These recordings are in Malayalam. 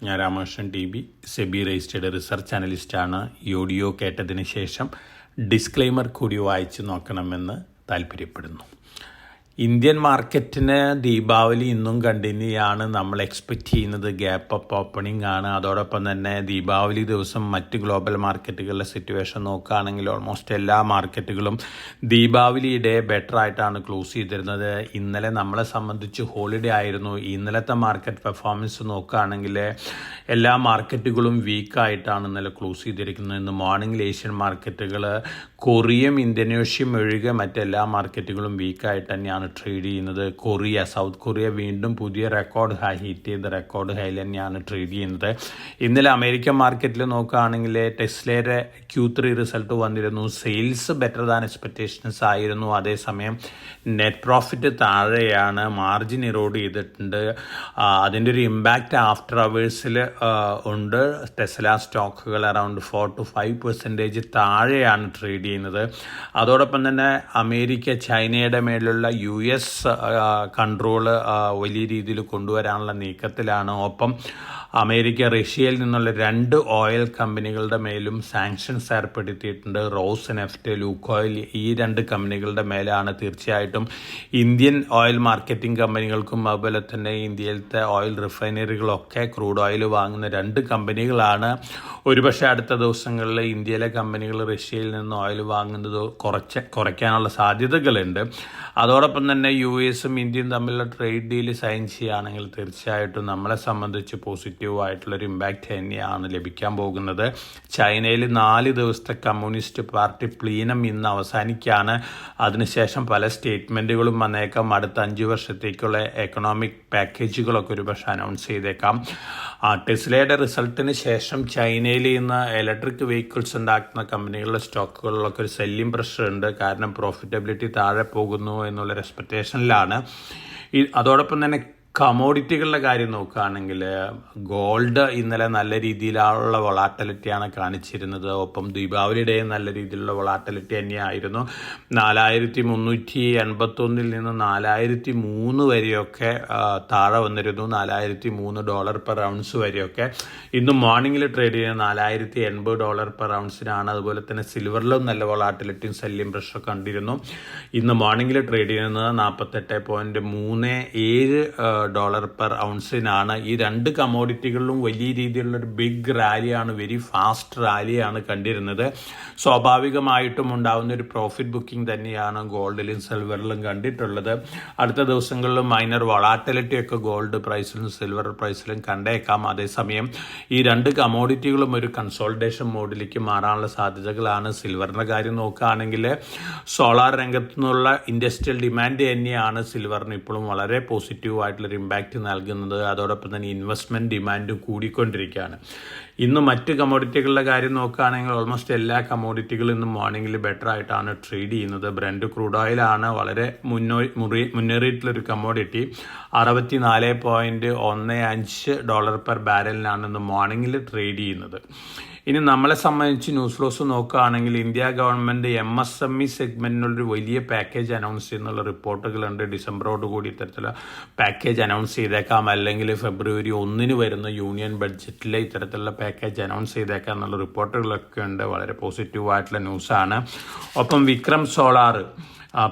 ഞാൻ Ramakrishnan TB, SEBI registered research അനലിസ്റ്റാണ്. ഈ ഓഡിയോ കേട്ടതിന് ശേഷം ഡിസ്ക്ലെയിമർ കൂടി വായിച്ചു നോക്കണമെന്ന് താല്പര്യപ്പെടുന്നു. ഇന്ത്യൻ മാർക്കറ്റിന് ദീപാവലി ഇന്നും കണ്ടിന്യൂ ആണ്. നമ്മൾ എക്സ്പെക്റ്റ് ചെയ്യുന്നത് ഗ്യാപ്പ് അപ്പ് ഓപ്പണിംഗ് ആണ്. അതോടൊപ്പം തന്നെ ദീപാവലി ദിവസം മറ്റ് ഗ്ലോബൽ മാർക്കറ്റുകളിലെ സിറ്റുവേഷൻ നോക്കുകയാണെങ്കിൽ ഓൾമോസ്റ്റ് എല്ലാ മാർക്കറ്റുകളും ദീപാവലി ഡേ ബെറ്റർ ആയിട്ടാണ് ക്ലോസ് ചെയ്തിരുന്നത്. ഇന്നലെ നമ്മളെ സംബന്ധിച്ച് ഹോളിഡേ ആയിരുന്നു. ഇന്നലത്തെ മാർക്കറ്റ് പെർഫോമൻസ് നോക്കുകയാണെങ്കിൽ എല്ലാ മാർക്കറ്റുകളും വീക്കായിട്ടാണ് ഇന്നലെ ക്ലോസ് ചെയ്തിരിക്കുന്നത്. ഇന്ന് മോർണിംഗിൽ ഏഷ്യൻ മാർക്കറ്റുകൾ കൊറിയയും ഇന്തോനേഷ്യയും ഒഴികെ മറ്റെല്ലാ മാർക്കറ്റുകളും വീക്കായിട്ട് തന്നെയാണ് ട്രേഡ് ചെയ്യുന്നത്. സൗത്ത് കൊറിയ വീണ്ടും പുതിയ റെക്കോർഡ് ഹൈ ഹിറ്റ് ചെയ്ത് റെക്കോർഡ് ഹൈയിൽ തന്നെയാണ് ട്രേഡ് ചെയ്യുന്നത്. ഇന്നലെ അമേരിക്കൻ മാർക്കറ്റിൽ നോക്കുകയാണെങ്കിൽ ടെസ്ലയുടെ Q3 റിസൾട്ട് വന്നിരുന്നു. സെയിൽസ് ബെറ്റർ ദാൻ എക്സ്പെക്റ്റേഷൻസ് ആയിരുന്നു. അതേസമയം നെറ്റ് പ്രോഫിറ്റ് താഴെയാണ്. മാർജിൻ ഇറോഡ് ചെയ്തിട്ടുണ്ട്. അതിൻ്റെ ഒരു ഇമ്പാക്റ്റ് ആഫ്റ്റർ അവേഴ്സിൽ ഉണ്ട്. ടെസ്ല സ്റ്റോക്കുകൾ അറൗണ്ട് 4 to 5% താഴെയാണ് ട്രേഡ് ചെയ്യുന്നത്. അതോടൊപ്പം തന്നെ അമേരിക്ക ചൈനയുടെ മേലുള്ള US കൺട്രോൾ വലിയ രീതിയിൽ കൊണ്ടുവരാനുള്ള നീക്കത്തിലാണ്. ഒപ്പം അമേരിക്ക റഷ്യയിൽ നിന്നുള്ള 2 ഓയിൽ കമ്പനികളുടെ മേലും സാങ്ഷൻസ് ഏർപ്പെടുത്തിയിട്ടുണ്ട്. റോസ് നെഫ്റ്റ്, ലൂക്കോയിൽ, ഈ 2 കമ്പനികളുടെ മേലാണ്. തീർച്ചയായിട്ടും ഇന്ത്യൻ ഓയിൽ മാർക്കറ്റിംഗ് കമ്പനികൾക്കും അതുപോലെ തന്നെ ഇന്ത്യയിലത്തെ ഓയിൽ റിഫൈനറികളൊക്കെ ക്രൂഡ് ഓയിൽ വാങ്ങുന്ന 2 കമ്പനികളാണ്. ഒരുപക്ഷെ അടുത്ത ദിവസങ്ങളിൽ ഇന്ത്യയിലെ കമ്പനികൾ റഷ്യയിൽ നിന്ന് ഓയിൽ വാങ്ങുന്നത് കുറയ്ക്കാനുള്ള സാധ്യതകളുണ്ട്. അതോടൊപ്പം തന്നെ US-ഉം ഇന്ത്യയും തമ്മിലുള്ള ട്രേഡ് ഡീൽ സൈൻ ചെയ്യുകയാണെങ്കിൽ തീർച്ചയായിട്ടും നമ്മളെ സംബന്ധിച്ച് പോസിറ്റീവായിട്ടുള്ളൊരു ഇമ്പാക്റ്റ് തന്നെയാണ് ലഭിക്കാൻ പോകുന്നത്. ചൈനയിൽ 4 ദിവസത്തെ കമ്മ്യൂണിസ്റ്റ് പാർട്ടി പ്ലീനം ഇന്ന് അവസാനിക്കുകയാണ്. അതിനുശേഷം പല സ്റ്റേറ്റ്മെൻറ്റുകളും വന്നേക്കാം. അടുത്ത 5 വർഷത്തേക്കുള്ള എക്കണോമിക് പാക്കേജുകളൊക്കെ ഒരുപക്ഷെ അനൗൺസ് ചെയ്തേക്കാം. ടെസ്ലയുടെ റിസൾട്ടിന് ശേഷം ചൈനയിൽ ഇന്ന് ഇലക്ട്രിക് വെഹിക്കിൾസ് ഉണ്ടാക്കുന്ന കമ്പനികളുടെ സ്റ്റോക്കുകളിലൊക്കെ ഒരു സെല്ലിംഗ് പ്രഷർ ഉണ്ട്. കാരണം പ്രോഫിറ്റബിലിറ്റി താഴെ പോകുന്നു എന്നുള്ളൊരു എക്സ്പെക്റ്റേഷനിലാണ്. അതോടൊപ്പം തന്നെ കമോഡിറ്റികളുടെ കാര്യം നോക്കുകയാണെങ്കിൽ ഗോൾഡ് ഇന്നലെ നല്ല രീതിയിലുള്ള വൊളാറ്റിലിറ്റിയാണ് കാണിച്ചിരുന്നത്. ഒപ്പം ദീപാവലി ഡേ നല്ല രീതിയിലുള്ള വൊളാറ്റിലിറ്റി തന്നെയായിരുന്നു. 4381 നിന്ന് 4003 വരെയൊക്കെ താഴെ വന്നിരുന്നു. $4003 പെർ ഔൺസ് വരെയൊക്കെ. ഇന്ന് മോർണിംഗിൽ ട്രേഡ് ചെയ്യുന്നത് $4080 പെർ ഔൺസിനാണ്. അതുപോലെ തന്നെ സിൽവറിലും നല്ല വൊളാറ്റിലിറ്റിയും സെല്ലിംഗ് പ്രഷർ കണ്ടിരുന്നു. ഇന്ന് മോർണിംഗിൽ ട്രേഡ് ചെയ്യുന്നത് $48.37 പെർ ഔൺസിനാണ്. ഈ 2 കമോഡിറ്റികളിലും വലിയ രീതിയിലുള്ളൊരു ബിഗ് റാലിയാണ്, വെരി ഫാസ്റ്റ് റാലിയാണ് കണ്ടിരുന്നത്. സ്വാഭാവികമായിട്ടും ഉണ്ടാകുന്ന ഒരു പ്രോഫിറ്റ് ബുക്കിംഗ് തന്നെയാണ് ഗോൾഡിലും സിൽവറിലും കണ്ടിട്ടുള്ളത്. അടുത്ത ദിവസങ്ങളിലും മൈനർ വൊളാറ്റിലിറ്റി ഒക്കെ ഗോൾഡ് പ്രൈസിലും സിൽവർ പ്രൈസിലും കണ്ടേക്കാം. അതേസമയം ഈ 2 കമോഡിറ്റികളും ഒരു കൺസോൾട്ടേഷൻ മോഡിലേക്ക് മാറാനുള്ള സാധ്യതകളാണ്. സിൽവറിൻ്റെ കാര്യം നോക്കുകയാണെങ്കിൽ സോളാർ രംഗത്തു നിന്നുള്ള ഇൻഡസ്ട്രിയൽ ഡിമാൻഡ് തന്നെയാണ് സിൽവറിന് ഇപ്പോഴും വളരെ പോസിറ്റീവായിട്ടുള്ളൊരു ഇമ്പാക്റ്റ് നൽകുന്നത്. അതോടൊപ്പം തന്നെ ഇൻവെസ്റ്റ്മെൻറ്റ് ഡിമാൻഡും കൂടിക്കൊണ്ടിരിക്കുകയാണ്. ഇന്ന് മറ്റ് കമോഡിറ്റികളുടെ കാര്യം നോക്കുകയാണെങ്കിൽ ഓൾമോസ്റ്റ് എല്ലാ കമോഡിറ്റികളും ഇന്ന് മോർണിംഗിൽ ബെറ്റർ ആയിട്ടാണ് ട്രേഡ് ചെയ്യുന്നത്. ബ്രന്റ് ക്രൂഡ് ഓയിലാണ് വളരെ മുന്നേറിയിട്ടുള്ളൊരു കമോഡിറ്റി. $64.15 പെർ ബാരലിനാണ് ഇന്ന് മോർണിംഗിൽ ട്രേഡ് ചെയ്യുന്നത്. ഇനി നമ്മളെ സംബന്ധിച്ച് ന്യൂസ് ഫ്ലോസ് നോക്കുകയാണെങ്കിൽ ഇന്ത്യ ഗവൺമെൻറ് MSME സെഗ്മെൻറ്റിനുള്ളൊരു വലിയ പാക്കേജ് അനൗൺസ് ചെയ്യുന്നുള്ള റിപ്പോർട്ടുകളുണ്ട്. ഡിസംബറോട് കൂടി ഇത്തരത്തിലുള്ള പാക്കേജ് അനൗൺസ് ചെയ്തേക്കാം. അല്ലെങ്കിൽ ഫെബ്രുവരി 1 വരുന്ന യൂണിയൻ ബഡ്ജറ്റിൽ ഇത്തരത്തിലുള്ള പാക്കേജ് അനൗൺസ് ചെയ്തേക്കാം എന്നുള്ള റിപ്പോർട്ടുകളൊക്കെ ഉണ്ട്. വളരെ പോസിറ്റീവായിട്ടുള്ള ന്യൂസാണ്. ഒപ്പം Vikram solar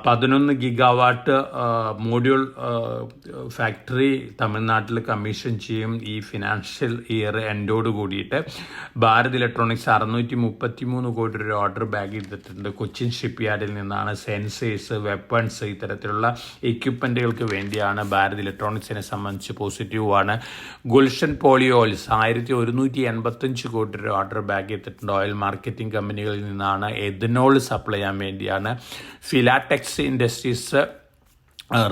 11 gigawatt module factory തമിഴ്നാട്ടിൽ കമ്മീഷൻ ചെയ്യും ഈ ഫിനാൻഷ്യൽ ഇയർ എൻഡോട് കൂടിയിട്ട്. ഭാരത് ഇലക്ട്രോണിക്സ് 633 കോടി രൂപ ഓർഡർ ബാഗ് ചെയ്തിട്ടുണ്ട്. കൊച്ചിൻ ഷിപ്പ് യാർഡിൽ നിന്നാണ്. സെൻസേഴ്സ്, വെപ്പൺസ്, ഇത്തരത്തിലുള്ള എക്യുപ്മെൻറ്റുകൾക്ക് വേണ്ടിയാണ്. ഭാരത് ഇലക്ട്രോണിക്സിനെ സംബന്ധിച്ച് പോസിറ്റീവാണ്. ഗുൽഷൻ പോളിയോയിൽസ് 1185 കോടി രൂപ ഓർഡർ ബാഗ് ചെയ്തിട്ടുണ്ട്. ഓയിൽ മാർക്കറ്റിംഗ് കമ്പനികളിൽ നിന്നാണ്. എഥനോൾ സപ്ലൈ ചെയ്യാൻ വേണ്ടിയാണ്. ഫിലാടെക്സ് ഇൻഡസ്ട്രീസ്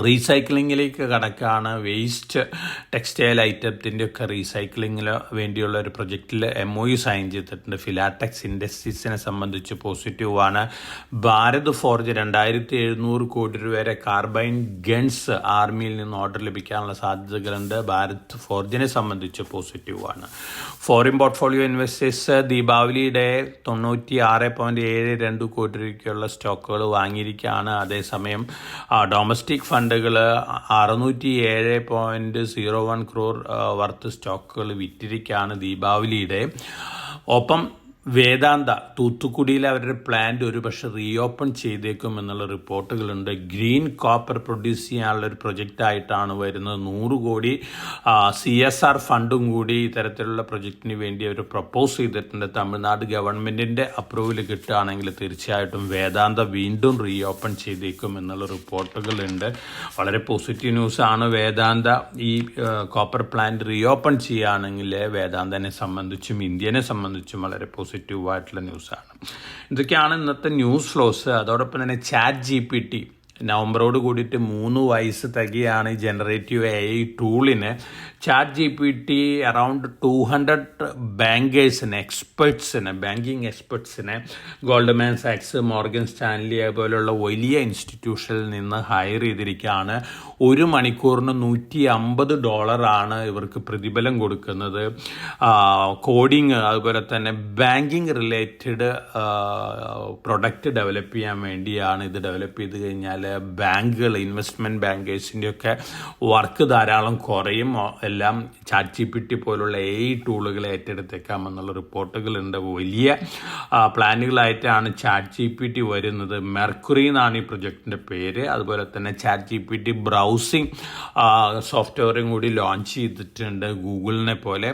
റീസൈക്ലിങ്ങിലേക്ക് കടക്കാണ്. വേസ്റ്റ് ടെക്സ്റ്റൈൽ ഐറ്റത്തിൻ്റെ ഒക്കെ റീസൈക്ലിങ്ങിന് വേണ്ടിയുള്ള ഒരു പ്രൊജക്റ്റിൽ MOU സൈൻ ചെയ്തിട്ടുണ്ട്. ഫിലാടെക്സ് ഇൻഡസ്ട്രീസിനെ സംബന്ധിച്ച് പോസിറ്റീവാണ്. ഭാരത് ഫോർജ് 2700 കോടി രൂപ വരെ കാർബൈൻ ഗൺസ് ആർമിയിൽ നിന്ന് ഓർഡർ ലഭിക്കാനുള്ള സാധ്യതകളുണ്ട്. ഭാരത് ഫോർജിനെ സംബന്ധിച്ച് പോസിറ്റീവാണ്. ഫോറിൻ പോർട്ട്ഫോളിയോ ഇൻവെസ്റ്റേഴ്സ് ദീപാവലിയുടെ 96.72 കോടി രൂപയ്ക്കുള്ള സ്റ്റോക്കുകൾ വാങ്ങിയിരിക്കുകയാണ്. അതേസമയം ഡൊമസ്റ്റിക് ഫണ്ടുകൾ 607.01 crore വർത്ത് സ്റ്റോക്കുകൾ വിറ്റിരിക്കുകയാണ് ദീപാവലിയുടെ. ഒപ്പം വേദാന്ത തൂത്തുക്കുടിയിൽ അവരുടെ പ്ലാന്റ് ഒരുപക്ഷെ റീഓപ്പൺ ചെയ്തേക്കും എന്നുള്ള റിപ്പോർട്ടുകളുണ്ട്. ഗ്രീൻ കോപ്പർ പ്രൊഡ്യൂസ് ചെയ്യാനുള്ളൊരു പ്രൊജക്റ്റായിട്ടാണ് വരുന്നത്. 100 കോടി CSR ഫണ്ടും കൂടി ഇത്തരത്തിലുള്ള പ്രൊജക്റ്റിന് വേണ്ടി അവർ പ്രപ്പോസ് ചെയ്തിട്ടുണ്ട്. തമിഴ്നാട് ഗവൺമെൻറ്റിൻ്റെ അപ്രൂവൽ കിട്ടുകയാണെങ്കിൽ തീർച്ചയായിട്ടും വേദാന്ത വീണ്ടും റീഓപ്പൺ ചെയ്തേക്കും എന്നുള്ള റിപ്പോർട്ടുകളുണ്ട്. വളരെ പോസിറ്റീവ് ന്യൂസാണ്. വേദാന്ത ഈ കോപ്പർ പ്ലാന്റ് റീഓപ്പൺ ചെയ്യുകയാണെങ്കിൽ വേദാന്തനെ സംബന്ധിച്ചും ഇന്ത്യനെ സംബന്ധിച്ചും വളരെ പോസിറ്റീവായിട്ടുള്ള ന്യൂസാണ്. ഇതൊക്കെയാണ് ഇന്നത്തെ ന്യൂസ് ഫ്ലോസ്. അതോടൊപ്പം തന്നെ ChatGPT നവംബറോട് കൂടിയിട്ട് 3 വയസ്സ് തികയാണ് ഈ ജനറേറ്റീവ് AI ടൂളിന്. ChatGPT അറൗണ്ട് 200 ബാങ്കേഴ്സിനെ ബാങ്കിങ് എക്സ്പെർട്സിനെ ഗോൾഡ്മാൻ സാക്സ്, മോർഗൻ സ്റ്റാൻലി അതുപോലുള്ള വലിയ ഇൻസ്റ്റിറ്റ്യൂഷനിൽ നിന്ന് ഹയർ ചെയ്തിരിക്കുകയാണ്. 1 മണിക്കൂറിന് $150 ഇവർക്ക് പ്രതിഫലം കൊടുക്കുന്നത്. കോഡിങ് അതുപോലെ തന്നെ ബാങ്കിങ് റിലേറ്റഡ് പ്രൊഡക്റ്റ് ഡെവലപ്പ് ചെയ്യാൻ വേണ്ടിയാണ്. ഇത് ഡെവലപ്പ് ചെയ്ത് കഴിഞ്ഞാൽ ബാങ്കുകൾ, ഇൻവെസ്റ്റ്മെൻറ്റ് ബാങ്കേഴ്സിൻ്റെയൊക്കെ വർക്ക് ധാരാളം കുറയും. എല്ലാം ChatGPT പോലുള്ള AI ടൂളുകൾ ഏറ്റെടുത്തേക്കാമെന്നുള്ള റിപ്പോർട്ടുകളുണ്ട്. വലിയ പ്ലാനുകളായിട്ടാണ് ChatGPT വരുന്നത്. മെർക്കുറി എന്നാണ് ഈ പ്രൊജക്റ്റിൻ്റെ പേര്. അതുപോലെ തന്നെ ChatGPT ബ്രൗസിങ് സോഫ്റ്റ്വെയറും കൂടി ലോഞ്ച് ചെയ്തിട്ടുണ്ട്. ഗൂഗിളിനെ പോലെ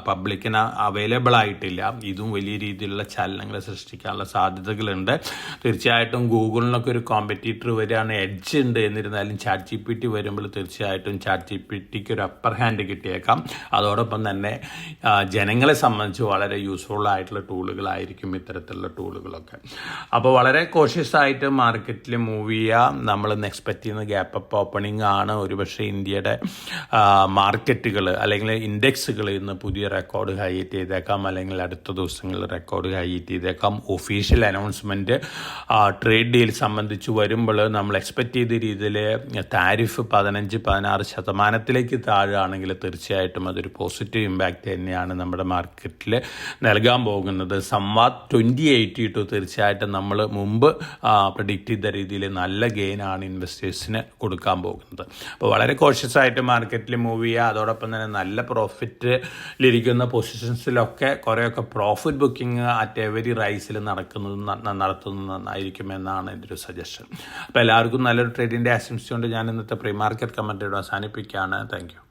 പബ്ലിക്കിന് അവൈലബിൾ ആയിട്ടില്ല. ഇതും വലിയ രീതിയിലുള്ള ചലനങ്ങൾ സൃഷ്ടിക്കാനുള്ള സാധ്യതകളുണ്ട്. തീർച്ചയായിട്ടും ഗൂഗിളിനൊക്കെ ഒരു കോമ്പറ്റീറ്റർ വരികയാണ്, എഡ്ജ് ഉണ്ട്. എന്നിരുന്നാലും ChatGPT വരുമ്പോൾ തീർച്ചയായിട്ടും ChatGPTക്ക് ഒരു അപ്പർ ഹാൻഡ് കിട്ടിയേക്കാം. അതോടൊപ്പം തന്നെ ജനങ്ങളെ സംബന്ധിച്ച് വളരെ യൂസ്ഫുൾ ആയിട്ടുള്ള ടൂളുകളായിരിക്കും ഇത്തരത്തിലുള്ള ടൂളുകളൊക്കെ. അപ്പോൾ വളരെ കോഷ്യസ് ആയിട്ട് മാർക്കറ്റിൽ മൂവ് ചെയ്യുക. നമ്മൾ എക്സ്പെക്ട് ചെയ്യുന്ന ഗ്യാപ്പ് അപ്പ് ഓപ്പണിംഗ് ആണ്. ഒരുപക്ഷെ ഇന്ത്യയുടെ മാർക്കറ്റുകൾ അല്ലെങ്കിൽ ഇൻഡെക്സുകൾ ഇന്ന് പുതിയ റെക്കോർഡ് ഹൈറ്റ് ചെയ്തേക്കാം, അല്ലെങ്കിൽ അടുത്ത ദിവസങ്ങളിൽ റെക്കോർഡ് ഹൈറ്റ് ചെയ്തേക്കാം. ഒഫീഷ്യൽ അനൗൺസ്മെൻറ്റ് ട്രേഡ് ഡീൽ സംബന്ധിച്ച് വരുമ്പോൾ നമ്മൾ എക്സ്പെക്ട് ചെയ്ത രീതിയിൽ താരിഫ് 15-16% താഴെയാണെങ്കിൽ തീർച്ചയായിട്ടും അതൊരു പോസിറ്റീവ് ഇമ്പാക്റ്റ് തന്നെയാണ് നമ്മുടെ മാർക്കറ്റിൽ നൽകാൻ പോകുന്നത്. സംവാദ് 2082 തീർച്ചയായിട്ടും നമ്മൾ മുമ്പ് പ്രഡിക്റ്റ് ചെയ്ത രീതിയിൽ നല്ല ഗെയിനാണ് ഇൻവെസ്റ്റേഴ്സിന് കൊടുക്കാൻ പോകുന്നത്. അപ്പോൾ വളരെ കോഷ്യസ് ആയിട്ട് മാർക്കറ്റിൽ മൂവ് ചെയ്യുക. അതോടൊപ്പം തന്നെ നല്ല പ്രോഫിറ്റിലിരിക്കുന്ന പൊസിഷൻസിലൊക്കെ കുറേയൊക്കെ പ്രോഫിറ്റ് ബുക്കിംഗ് അറ്റ് എവരി റൈസിൽ നടത്തുന്നത് നന്നായിരിക്കുമെന്നാണ് എൻ്റെ ഒരു സജഷൻ. അപ്പോൾ എല്ലാവർക്കും നല്ലൊരു ട്രേഡിൻ്റെ ആശംസിച്ചുകൊണ്ട് ഞാൻ ഇന്നത്തെ പ്രീ മാർക്കറ്റ് കമൻറ്റ് അവസാനിപ്പിക്കുകയാണ്. Thank you.